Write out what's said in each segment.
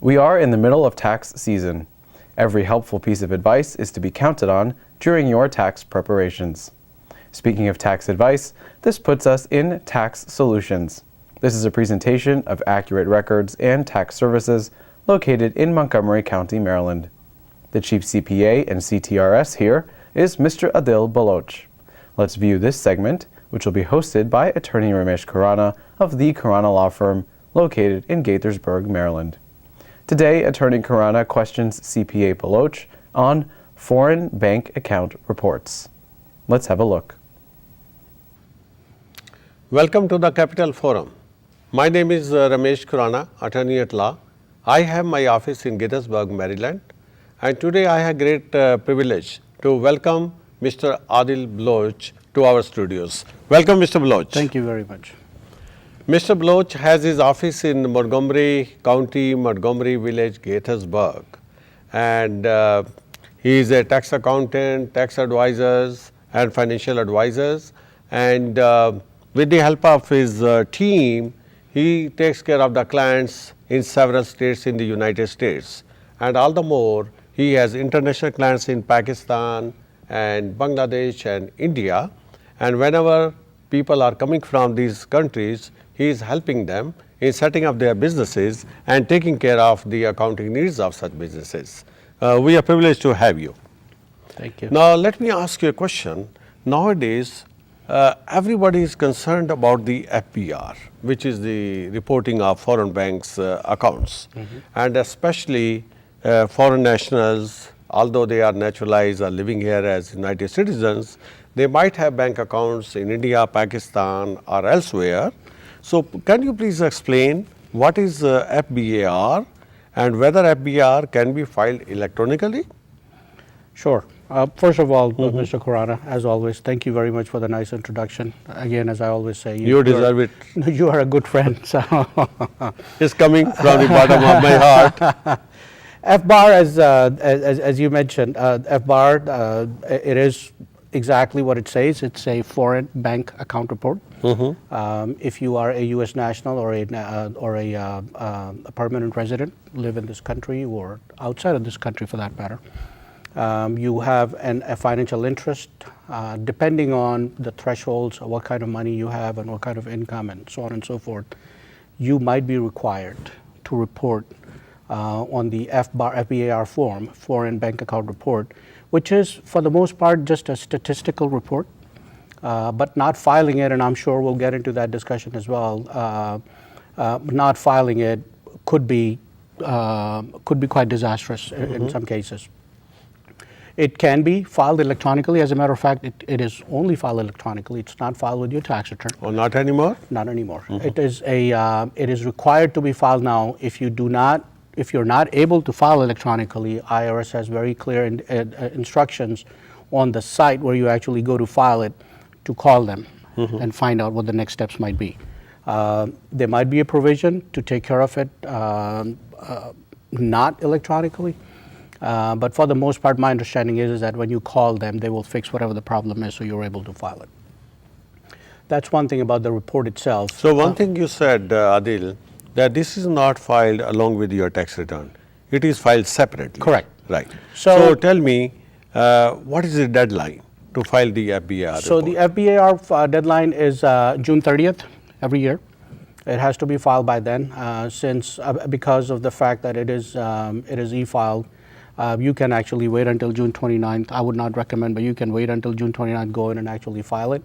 We are in the middle of tax season. Every helpful piece of advice is to be counted on during your tax preparations. Speaking of tax advice, this puts us in Tax Solutions. This is a presentation of accurate records and tax services located in Montgomery County, Maryland. The Chief CPA and CTRS here is Mr. Adil Baloch. Let's view this segment, which will be hosted by Attorney Ramesh Khurana of the Khurana Law Firm located in Gaithersburg, Maryland. Today, Attorney Khurana questions CPA Baloch on foreign bank account reports. Let's have a look. Welcome to the Capital Forum. My name is Ramesh Khurana, attorney at law. I have my office in Gaithersburg, Maryland, and today I have great privilege to welcome Mr. Adil Baloch to our studios. Welcome, Mr. Baloch. Thank you very much. Mr. Baloch has his office in Montgomery County, Montgomery Village, Gaithersburg, and he is a tax accountant, tax advisors, and financial advisors. And with the help of his team, he takes care of the clients in several states in the United States. And all the more, he has international clients in Pakistan and Bangladesh and India. And whenever people are coming from these countries, he is helping them in setting up their businesses and taking care of the accounting needs of such businesses. We are privileged to have you. Thank you. Now, let me ask you a question. Nowadays, everybody is concerned about the FBAR, which is the reporting of foreign banks' accounts, and especially foreign nationals, although they are naturalized or living here as United citizens, they might have bank accounts in India, Pakistan, or elsewhere. So, can you please explain what is FBAR and whether FBAR can be filed electronically? Sure. First of all, Mr. Khurana, as always, thank you very much for the nice introduction. Again, as I always say, you deserve it. You are a good friend. So it's coming from the bottom of my heart. FBAR, as you mentioned, FBAR, it is exactly what it says. It's a foreign bank account report. If you are a U.S. national or a permanent resident, live in this country or outside of this country for that matter, you have a financial interest, depending on the thresholds, what kind of money you have and what kind of income and so on and so forth, you might be required to report on the FBAR form, foreign bank account report, which is for the most part just a statistical report, but not filing it, and I'm sure we'll get into that discussion as well, not filing it could be quite disastrous in some cases. It can be filed electronically. As a matter of fact, it is only filed electronically. It's not filed with your tax return. Oh, not anymore? Not anymore. It is required to be filed now. If you're not able to file electronically, IRS has very clear instructions on the site where you actually go to file it to call them and find out what the next steps might be. There might be a provision to take care of it not electronically. But for the most part, my understanding is that when you call them, they will fix whatever the problem is so you're able to file it. That's one thing about the report itself. So one thing you said, Adil, that this is not filed along with your tax return. It is filed separately. Correct. Right. So tell me, what is the deadline to file the FBAR So report? the FBAR deadline is June 30th every year. It has to be filed by then, because of the fact that it is e-filed. You can actually wait until June 29th. I would not recommend, but you can wait until June 29th, go in and actually file it.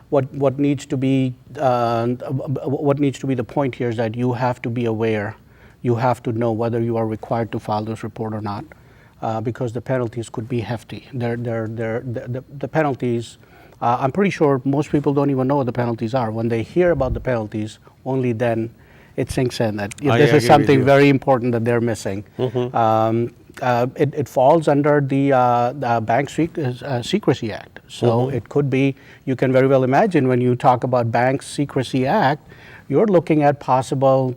What needs to be the point here is that you have to be aware, you have to know whether you are required to file this report or not, because the penalties could be hefty. The penalties, I'm pretty sure most people don't even know what the penalties are. When they hear about the penalties, only then it sinks in that this is something very important that they're missing. It falls under the Bank Secrecy Act. So it could be, you can very well imagine when you talk about Bank Secrecy Act, you're looking at possible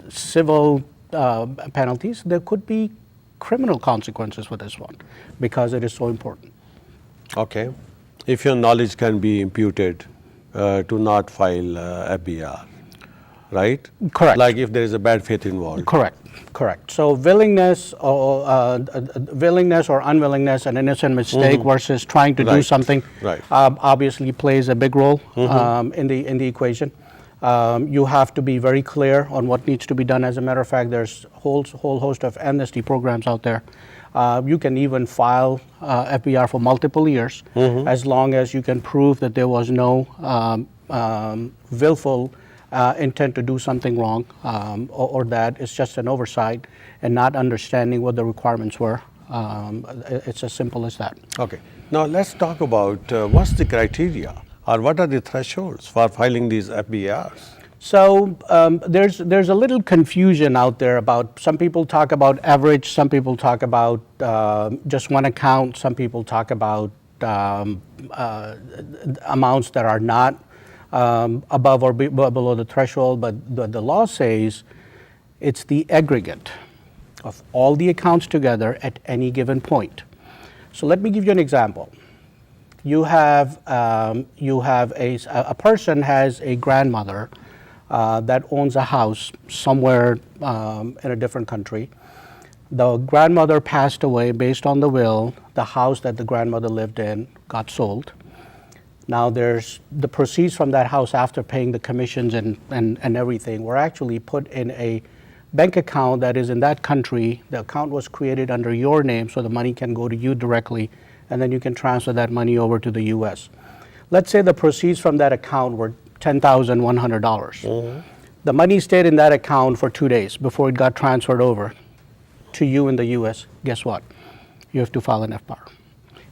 civil penalties. There could be criminal consequences for this one because it is so important. Okay. If your knowledge can be imputed to not file FBAR. right? Correct. Like if there is a bad faith involved. Correct. So willingness or unwillingness, an innocent mistake versus trying to do Right. something, Right. obviously plays a big role in the equation. You have to be very clear on what needs to be done. As a matter of fact, there's whole host of amnesty programs out there. You can even file FBAR for multiple years as long as you can prove that there was no willful intent to do something wrong, or that it's just an oversight and not understanding what the requirements were. It's as simple as that. Okay. Now let's talk about what's the criteria or what are the thresholds for filing these FBARs? So there's a little confusion out there about, some people talk about average, some people talk about just one account, some people talk about amounts that are not above or below the threshold, but the law says it's the aggregate of all the accounts together at any given point. So let me give you an example. You have a person has a grandmother that owns a house somewhere in a different country. The grandmother passed away. Based on the will, the house that the grandmother lived in got sold. Now there's the proceeds from that house, after paying the commissions and everything, were actually put in a bank account that is in that country. The account was created under your name, so the money can go to you directly, and then you can transfer that money over to the US. Let's say the proceeds from that account were $10,100. The money stayed in that account for 2 days before it got transferred over to you in the US. Guess what? You have to file an FBAR.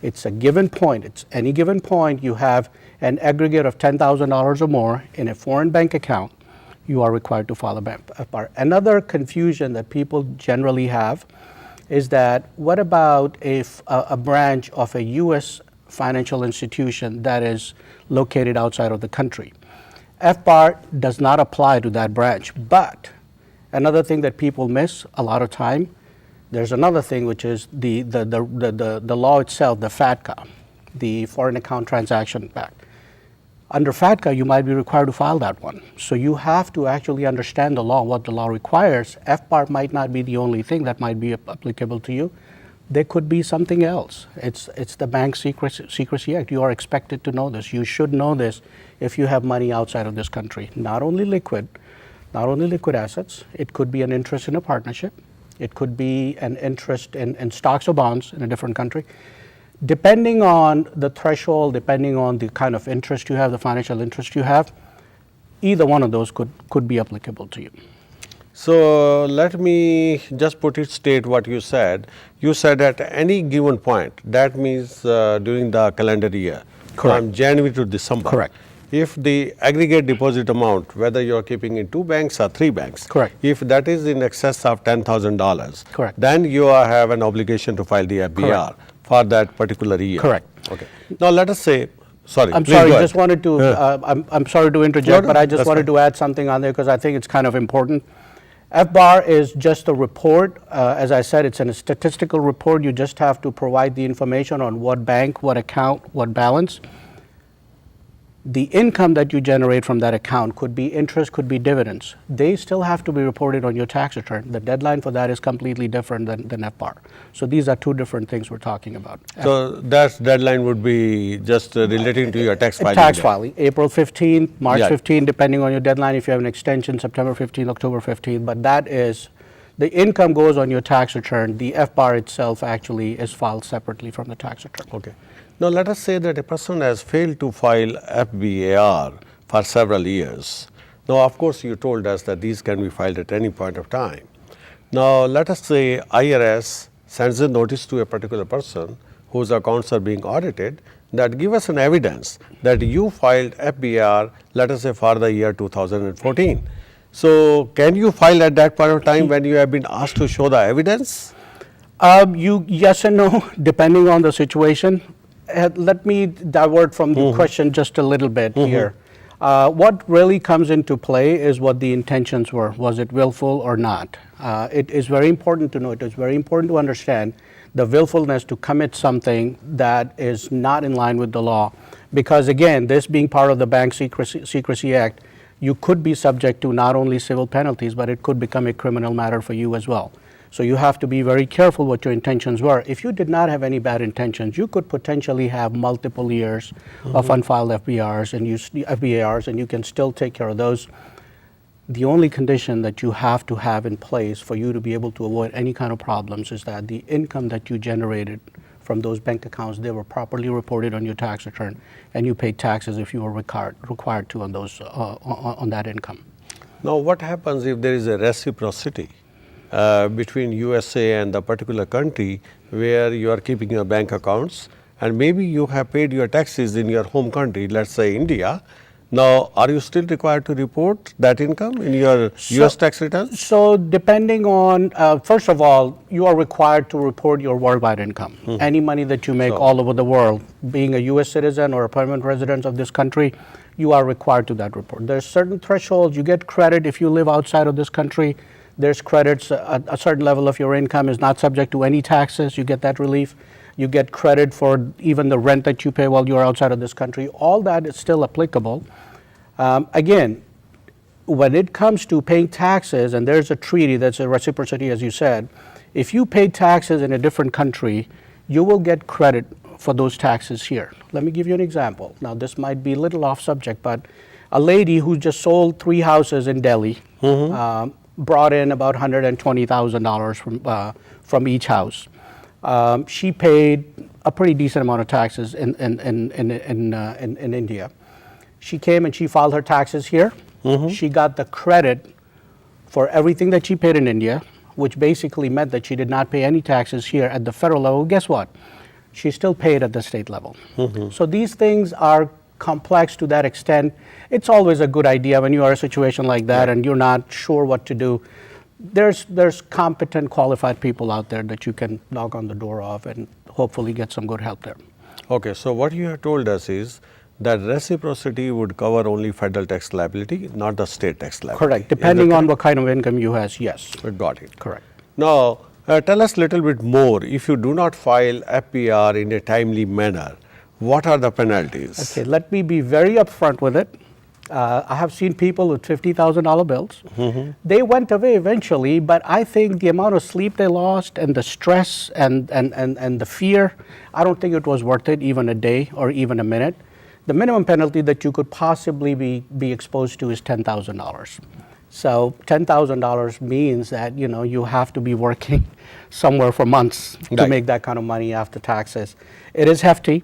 It's a given point. It's any given point you have an aggregate of $10,000 or more in a foreign bank account, you are required to file a FBAR. Another confusion that people generally have is that, what about if a branch of a US financial institution that is located outside of the country? FBAR does not apply to that branch. But another thing that people miss a lot of time, there's another thing, which is the law itself, the FATCA, the Foreign Account Transaction Act. Under FATCA, you might be required to file that one. So you have to actually understand the law, what the law requires. FBAR might not be the only thing that might be applicable to you. There could be something else. It's the Bank Secrecy Act. You are expected to know this. You should know this if you have money outside of this country. Not only liquid assets. It could be an interest in a partnership. It could be an interest in stocks or bonds in a different country. Depending on the threshold, depending on the kind of interest you have, the financial interest you have, either one of those could be applicable to you. So let me just put it straight what you said. You said at any given point, that means during the calendar year, from January to December. Correct. If the aggregate deposit amount, whether you are keeping in 2 banks or 3 banks, Correct. if that is in excess of $10,000, Correct. then you have an obligation to file the FBAR for that particular year. Correct. Okay. Now let us say, sorry. I'm please sorry, go ahead. just wanted to, I'm sorry to interject, No, but I just that's wanted fine. to add something on there because I think it's kind of important. FBAR is just a report. As I said, it's a statistical report. You just have to provide the information on what bank, what account, what balance. The income that you generate from that account could be interest, could be dividends. They still have to be reported on your tax return. The deadline for that is completely different than FBAR. So these are two different things we're talking about. So that deadline would be just relating to your tax filing. Tax date. filing, April 15, March Yeah. 15, depending on your deadline. If you have an extension, September 15, October 15. But that is, the income goes on your tax return. The FBAR itself actually is filed separately from the tax return. Okay. Now let us say that a person has failed to file FBAR for several years. Now of course you told us that these can be filed at any point of time. Now let us say IRS sends a notice to a particular person whose accounts are being audited that give us an evidence that you filed FBAR, let us say for the year 2014. So can you file at that point of time when you have been asked to show the evidence? Yes and no, depending on the situation. Let me divert from the question just a little bit here. What really comes into play is what the intentions were. Was it willful or not? It is very important to know, it is very important to understand the willfulness to commit something that is not in line with the law. Because again, this being part of the Bank Secrecy Act, you could be subject to not only civil penalties, but it could become a criminal matter for you as well. So you have to be very careful what your intentions were. If you did not have any bad intentions, you could potentially have multiple years of unfiled FBARs and you can still take care of those. The only condition that you have to have in place for you to be able to avoid any kind of problems is that the income that you generated from those bank accounts, they were properly reported on your tax return, and you paid taxes if you were required to on those on that income. Now, what happens if there is a reciprocity between USA and the particular country where you are keeping your bank accounts, and maybe you have paid your taxes in your home country, let's say India? Now, are you still required to report that income in your US tax returns? So depending on, first of all, you are required to report your worldwide income. Any money that you make all over the world, being a US citizen or a permanent resident of this country, you are required to that report. There's certain thresholds. You get credit if you live outside of this country. There's credits, a certain level of your income is not subject to any taxes. You get that relief. You get credit for even the rent that you pay while you're outside of this country. All that is still applicable. Again, when it comes to paying taxes, and there's a treaty that's a reciprocity, as you said, if you pay taxes in a different country, you will get credit for those taxes here. Let me give you an example. Now, this might be a little off subject, but a lady who just sold 3 houses in Delhi brought in about $120,000 from each house. She paid a pretty decent amount of taxes in India. She came and she filed her taxes here. She got the credit for everything that she paid in India, which basically meant that she did not pay any taxes here at the federal level. Guess what? She still paid at the state level. So these things are complex to that extent. It's always a good idea when you are in a situation like that and you're not sure what to do. There's competent, qualified people out there that you can knock on the door of and hopefully get some good help there. Okay, so what you have told us is that reciprocity would cover only federal tax liability, not the state tax liability. Correct. Depending on what kind of income you have, yes. Got it. Correct. Now, tell us a little bit more. If you do not file FBAR in a timely manner, what are the penalties? Okay, let me be very upfront with it. I have seen people with $50,000 bills. They went away eventually, but I think the amount of sleep they lost and the stress and the fear, I don't think it was worth it, even a day or even a minute. The minimum penalty that you could possibly be exposed to is $10,000. So $10,000 means that you have to be working somewhere for months to make that kind of money after taxes. It is hefty.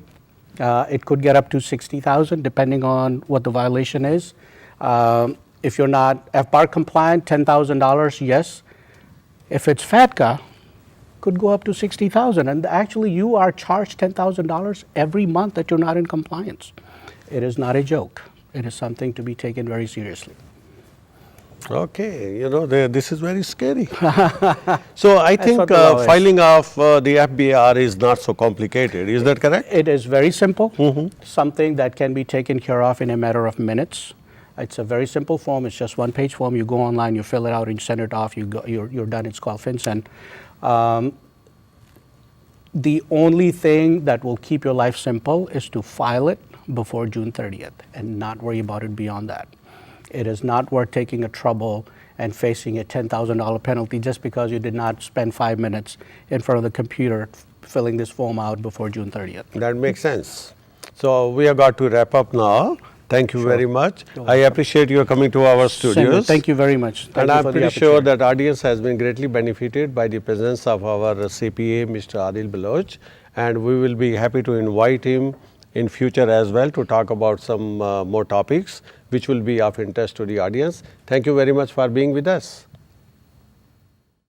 It could get up to $60,000 depending on what the violation is. If you're not FBAR compliant, $10,000, yes. If it's FATCA, could go up to $60,000, and actually you are charged $10,000 every month that you're not in compliance. It is not a joke. It is something to be taken very seriously. Okay, this is very scary. So I think filing of the FBAR is not so complicated. Is that correct? It is very simple. Something that can be taken care of in a matter of minutes. It's a very simple form. It's just one-page form. You go online, you fill it out, and you send it off. You're done. It's called FinCEN. The only thing that will keep your life simple is to file it before June 30th and not worry about it beyond that. It is not worth taking a trouble and facing a $10,000 penalty just because you did not spend 5 minutes in front of the computer filling this form out before June 30th. That makes sense. So we have got to wrap up now. Thank you very much. I appreciate your coming to our studios. Thank you very much. And I'm pretty sure that audience has been greatly benefited by the presence of our CPA, Mr. Adil Baloch, and we will be happy to invite him in future as well to talk about some more topics which will be of interest to the audience. Thank you very much for being with us.